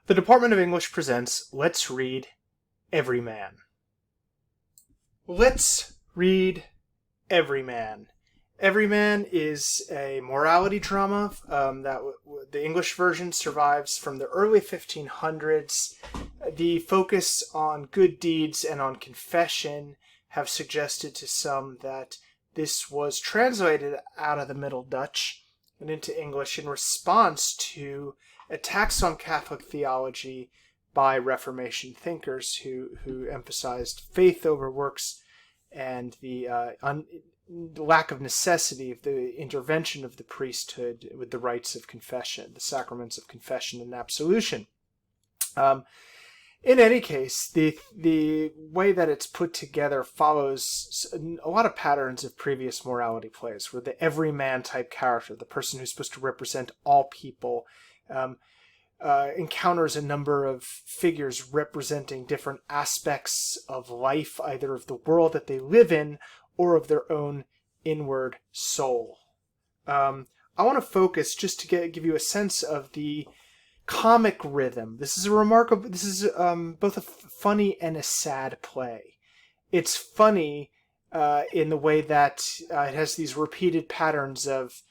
The Department of English presents Let's Read Everyman. Let's read Everyman. Everyman is a morality drama the English version survives from the early 1500s. The focus on good deeds and on confession have suggested to some that this was translated out of the Middle Dutch and into English in response to attacks on Catholic theology by Reformation thinkers who emphasized faith over works and the lack of necessity of the intervention of the priesthood with the rites of confession, the sacraments of confession and absolution. In any case, the way that it's put together follows a lot of patterns of previous morality plays, where the everyman type character, the person who's supposed to represent all people, encounters a number of figures representing different aspects of life, either of the world that they live in or of their own inward soul. I want to focus just to give you a sense of the comic rhythm. This is both a funny and a sad play. It's funny in the way that it has these repeated patterns of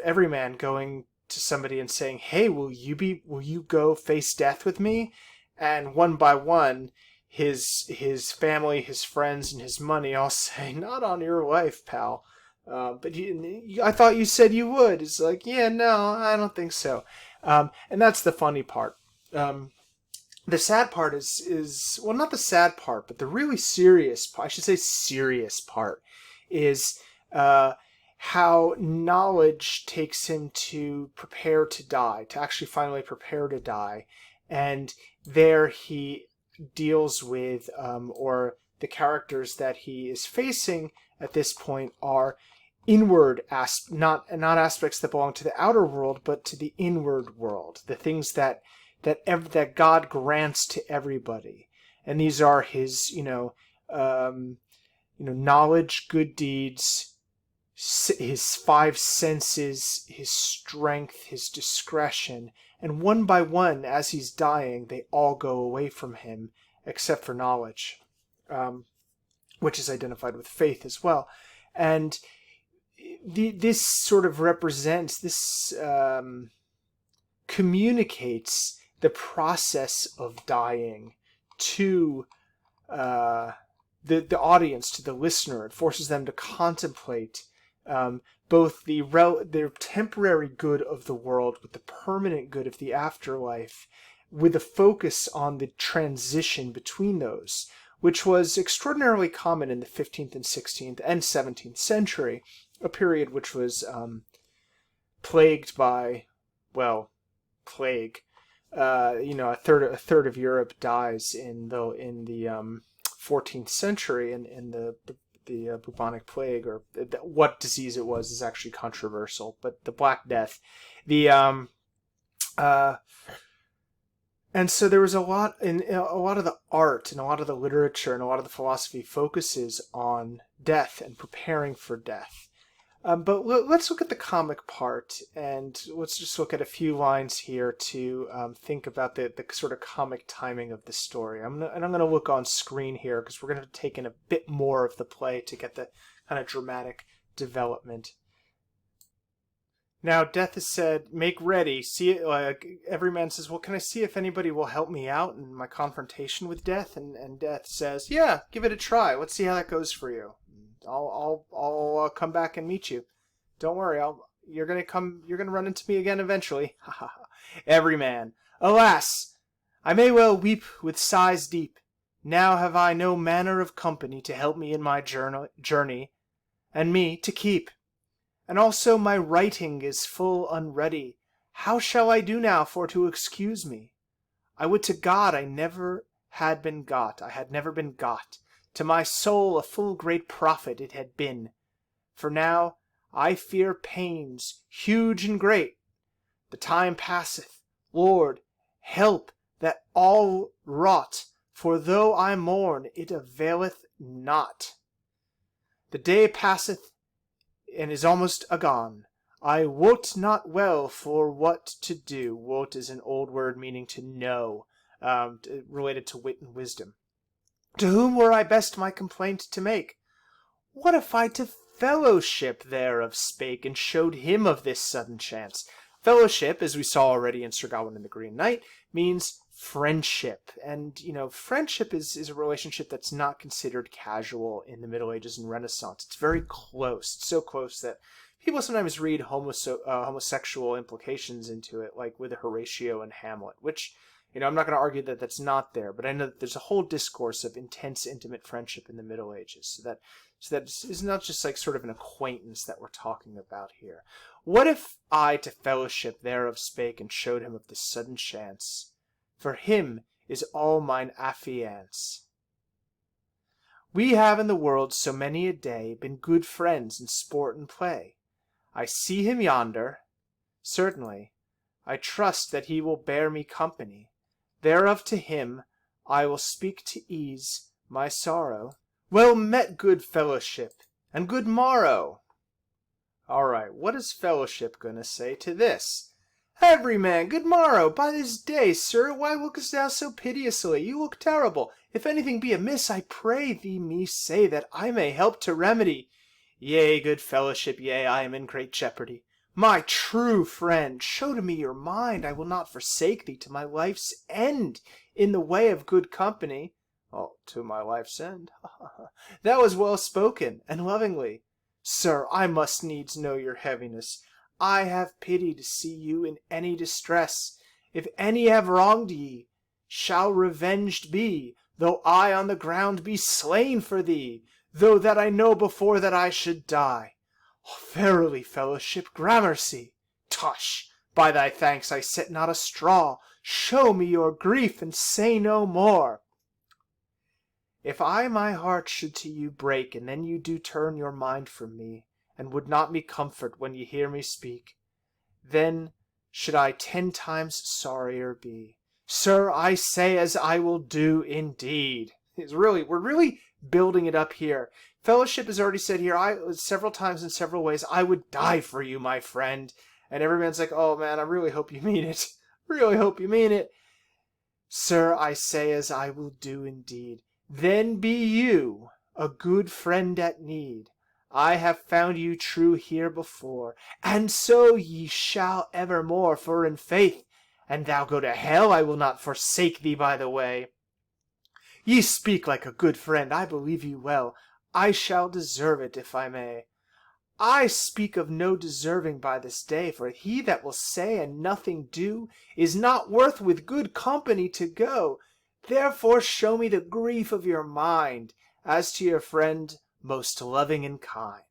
everyman going to somebody and saying, "Hey, will you go face death with me?" And one by one, his family, his friends, and his money all say, "Not on your life, pal." But I thought you said you would. It's like, yeah, no, I don't think so. And that's the funny part. The sad part is well, not the sad part, but the really serious part, I should say serious part, is how knowledge takes him to prepare to die, to actually finally prepare to die. And there he deals with, or the characters that he is facing at this point are inward, not aspects that belong to the outer world, but to the inward world, the things that God grants to everybody. And these are his, knowledge, good deeds, his five senses, his strength, his discretion, and one by one, as he's dying, they all go away from him, except for knowledge, which is identified with faith as well. And this sort of represents, communicates the process of dying to the audience, to the listener. It forces them to contemplate both their temporary good of the world with the permanent good of the afterlife, with a focus on the transition between those, which was extraordinarily common in the 15th and 16th and 17th century, a period which was plagued by, plague. A third of Europe dies in the 14th century in the bubonic plague, or what disease it was is actually controversial, but the Black Death, and so there was a lot of the art and a lot of the literature and a lot of the philosophy focuses on death and preparing for death. But let's look at the comic part, and let's just look at a few lines here to think about the sort of comic timing of the story. I'm going to look on screen here because we're going to take in a bit more of the play to get the kind of dramatic development. Now, Death has said, "Make ready." See, Everyman says, "Well, can I see if anybody will help me out in my confrontation with Death?" And Death says, "Yeah, give it a try. Let's see how that goes for you. I'll come back and meet you. Don't worry. You're gonna run into me again eventually." Ha ha ha. Everyman: "Alas, I may well weep with sighs deep. Now have I no manner of company to help me in my journey, and me to keep. And also my writing is full unready. How shall I do now for to excuse me? I would to God I never had been got. To my soul a full great profit it had been. For now I fear pains, huge and great. The time passeth. Lord, help that all wrought, for though I mourn, it availeth not. The day passeth and is almost agone. I wot not well for what to do. Wot is an old word meaning to know, related to wit and wisdom. To whom were I best my complaint to make? What if I to fellowship thereof spake, and showed him of this sudden chance? Fellowship, as we saw already in Sir Gawain and the Green Knight, means friendship. And, friendship is a relationship that's not considered casual in the Middle Ages and Renaissance. It's very close. It's so close that people sometimes read homosexual implications into it, like with Horatio and Hamlet, which, I'm not going to argue that that's not there, but I know that there's a whole discourse of intense, intimate friendship in the Middle Ages, so that it's not just like sort of an acquaintance that we're talking about here. What if I to fellowship thereof spake, and showed him of this sudden chance? For him is all mine affiance. We have in the world so many a day been good friends in sport and play. I see him yonder, certainly. I trust that he will bear me company. Thereof to him I will speak to ease my sorrow. Well met, good fellowship, and good morrow. All right, what is fellowship going to say to this? Everyman, good morrow. By this day, sir, why lookest thou so piteously? You look terrible. If anything be amiss, I pray thee me say, that I may help to remedy. Yea, good fellowship, yea, I am in great jeopardy. My true friend, show to me your mind. I will not forsake thee to my life's end in the way of good company. Oh, to my life's end. That was well spoken, and lovingly. Sir, I must needs know your heaviness. I have pity to see you in any distress. If any have wronged ye, shall revenged be, though I on the ground be slain for thee, though that I know before that I should die. Oh, verily, fellowship, gramercy. Tush! By thy thanks I set not a straw. Show me your grief, and say no more. If I my heart should to you break, and then you do turn your mind from me, and would not me comfort when you hear me speak, then should I 10 times sorrier be. Sir, I say as I will do indeed. We're really building it up here. Fellowship has already said here, several times in several ways, I would die for you, my friend. And Everyman's like, oh man, I really hope you mean it. Really hope you mean it. Sir, I say as I will do indeed. Then be you a good friend at need. I have found you true here before, and so ye shall evermore, for in faith, and thou go to hell, I will not forsake thee by the way. Ye speak like a good friend, I believe you well. I shall deserve it, if I may. I speak of no deserving by this day, for he that will say and nothing do is not worth with good company to go. Therefore show me the grief of your mind, as to your friend most loving and kind.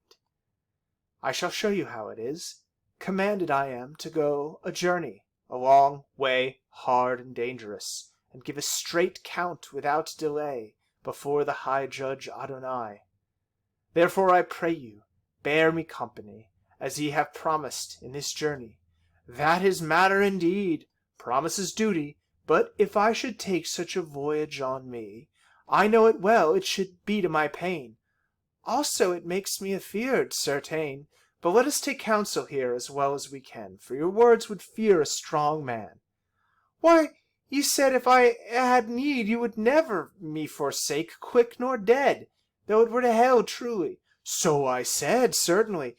I shall show you how it is. Commanded I am to go a journey, a long way, hard and dangerous, and give a straight count without delay before the high judge Adonai. Therefore I pray you, bear me company, as ye have promised in this journey. That is matter indeed. Promise is duty. But if I should take such a voyage on me, I know it well it should be to my pain. Also it makes me afeard, certain. But let us take counsel here as well as we can, for your words would fear a strong man. Why, ye said if I had need, you would never me forsake, quick nor dead, though it were to hell truly. So I said, certainly.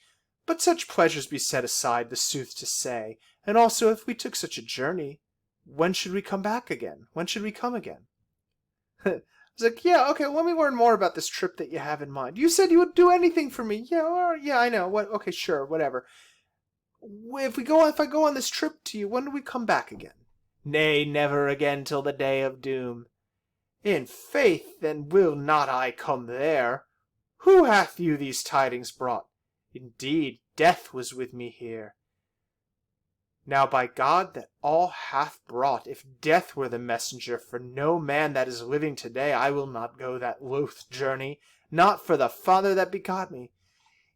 But such pleasures be set aside, the sooth to say. And also, if we took such a journey, when should we come back again? When should we come again? I was like, yeah, okay, let me learn more about this trip that you have in mind. You said you would do anything for me. Yeah, I know. What? Okay, sure, whatever. If I go on this trip to you, when do we come back again? Nay, never again till the day of doom. In faith, then will not I come there. Who hath you these tidings brought? Indeed, death was with me here. Now by God that all hath brought, if death were the messenger, for no man that is living today, I will not go that loath journey, not for the Father that begot me.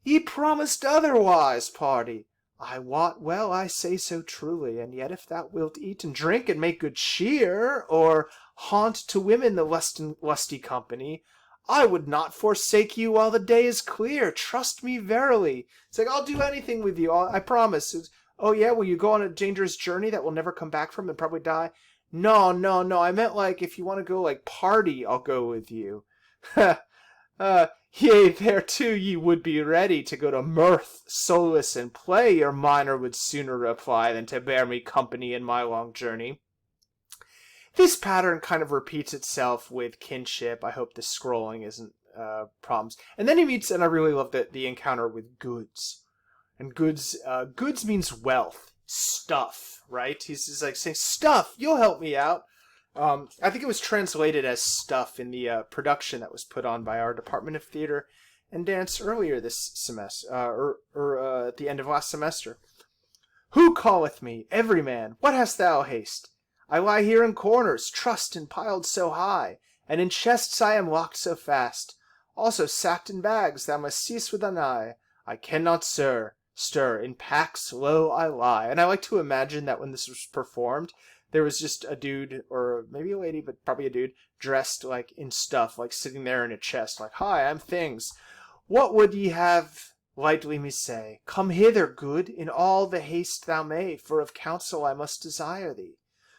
Ye promised otherwise, pardy. I wot well I say so truly, and yet if thou wilt eat and drink and make good cheer, or haunt to women the lusty company, I would not forsake you while the day is clear. Trust me verily. It's like, I'll do anything with you. I promise. Oh yeah, will you go on a dangerous journey that we'll never come back from and probably die? No, no, no. I meant like if you want to go like party, I'll go with you. Yea, there too ye would be ready to go to mirth, solace, and play. Your miner would sooner reply than to bear me company in my long journey. This pattern kind of repeats itself with kinship. I hope the scrolling isn't problems. And then he meets, and I really love the encounter with goods. And goods means wealth, stuff, right? He's like saying, stuff, you'll help me out. I think it was translated as stuff in the production that was put on by our Department of Theater and Dance earlier this semester, or at the end of last semester. Who calleth me? Everyman, what hast thou haste? I lie here in corners, trussed and piled so high, and in chests I am locked so fast. Also sacked in bags, thou must cease with an eye. I cannot stir, in packs low I lie. And I like to imagine that when this was performed, there was just a dude, or maybe a lady, but probably a dude, dressed like in stuff, like sitting there in a chest, like, hi, I'm things. What would ye have lightly me say? Come hither, good, in all the haste thou may, for of counsel I must desire thee.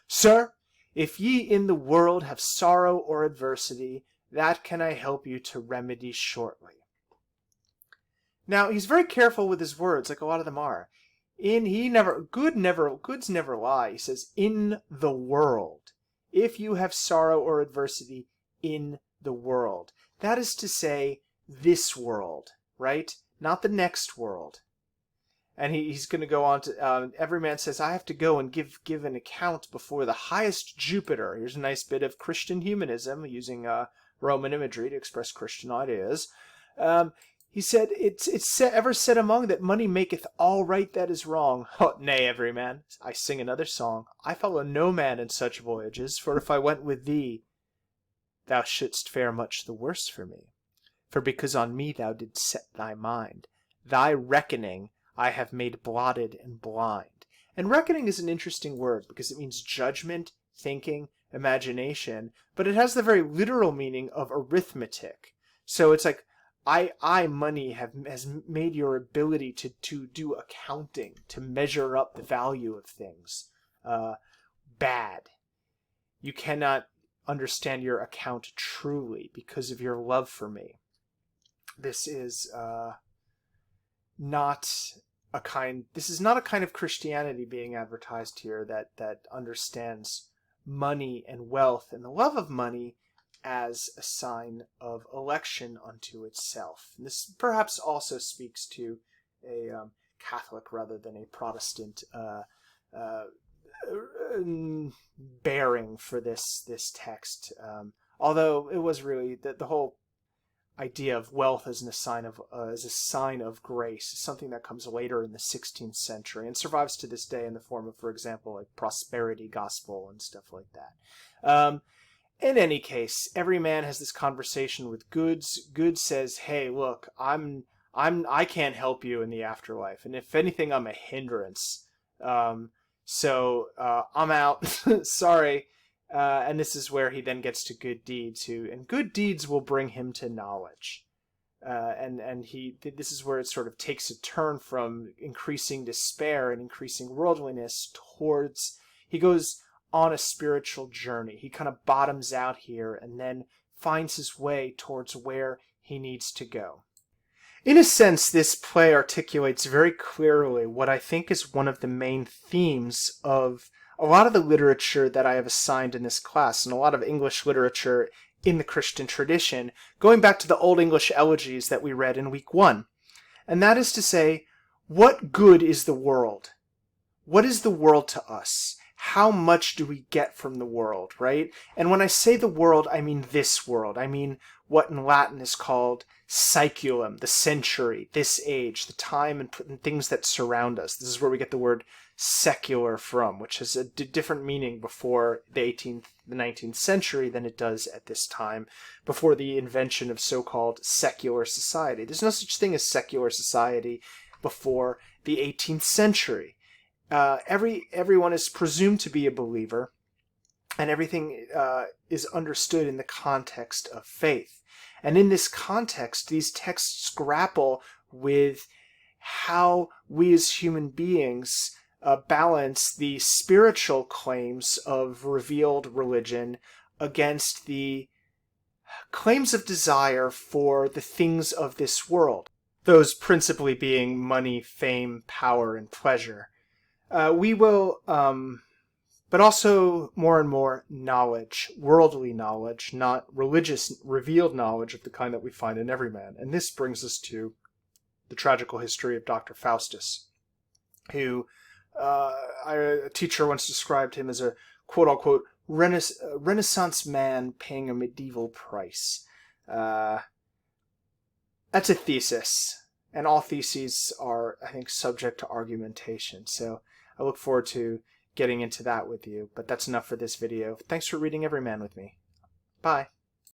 Sir, if ye in the world have sorrow or adversity, that can I help you to remedy shortly. Now, he's very careful with his words, like a lot of them are. Goods never lie. He says, in the world. If you have sorrow or adversity, in the world. That is to say, this world, right? Not the next world. And he's going to go on to, Everyman says, I have to go and give an account before the highest Jupiter. Here's a nice bit of Christian humanism, using Roman imagery to express Christian ideas. He said, it's ever said among that money maketh all right that is wrong. Oh, nay, Everyman, I sing another song. I follow no man in such voyages, for if I went with thee, thou shouldst fare much the worse for me. For because on me thou didst set thy mind, thy reckoning I have made blotted and blind. And reckoning is an interesting word because it means judgment, thinking, imagination, but it has the very literal meaning of arithmetic. So it's like, money has made your ability to do accounting, to measure up the value of things, bad. You cannot understand your account truly because of your love for me. This is not a kind of Christianity being advertised here that understands money and wealth and the love of money as a sign of election unto itself. And this perhaps also speaks to a Catholic rather than a Protestant bearing for this text. Although it was really the whole idea of wealth as a sign of grace, something that comes later in the 16th century and survives to this day in the form of, for example, like prosperity gospel and stuff like that. In any case, Everyman has this conversation with Goods. Goods says, "Hey, look, I can't help you in the afterlife, and if anything, I'm a hindrance. So I'm out. Sorry." And this is where he then gets to good deeds, and good deeds will bring him to knowledge. This is where it sort of takes a turn from increasing despair and increasing worldliness towards, he goes on a spiritual journey. He kind of bottoms out here and then finds his way towards where he needs to go. In a sense, this play articulates very clearly what I think is one of the main themes of a lot of the literature that I have assigned in this class, and a lot of English literature in the Christian tradition, going back to the Old English elegies that we read in week 1. And that is to say, what good is the world? What is the world to us? How much do we get from the world, right? And when I say the world, I mean this world. I mean what in Latin is called saeculum, the century, this age, the time and things that surround us. This is where we get the word secular from, which has a different meaning before the 19th century than it does at this time, before the invention of so-called secular society. There's no such thing as secular society before the 18th century. Everyone is presumed to be a believer, and everything is understood in the context of faith. And in this context, these texts grapple with how we as human beings balance the spiritual claims of revealed religion against the claims of desire for the things of this world, those principally being money, fame, power, and pleasure. We will, but also more and more knowledge, worldly knowledge, not religious, revealed knowledge of the kind that we find in Everyman. And this brings us to the tragical history of Dr. Faustus, who a teacher once described him as a quote-unquote Renaissance man paying a medieval price. That's a thesis, and all theses are, I think, subject to argumentation. So I look forward to getting into that with you, but that's enough for this video. Thanks for reading Everyman with me. Bye.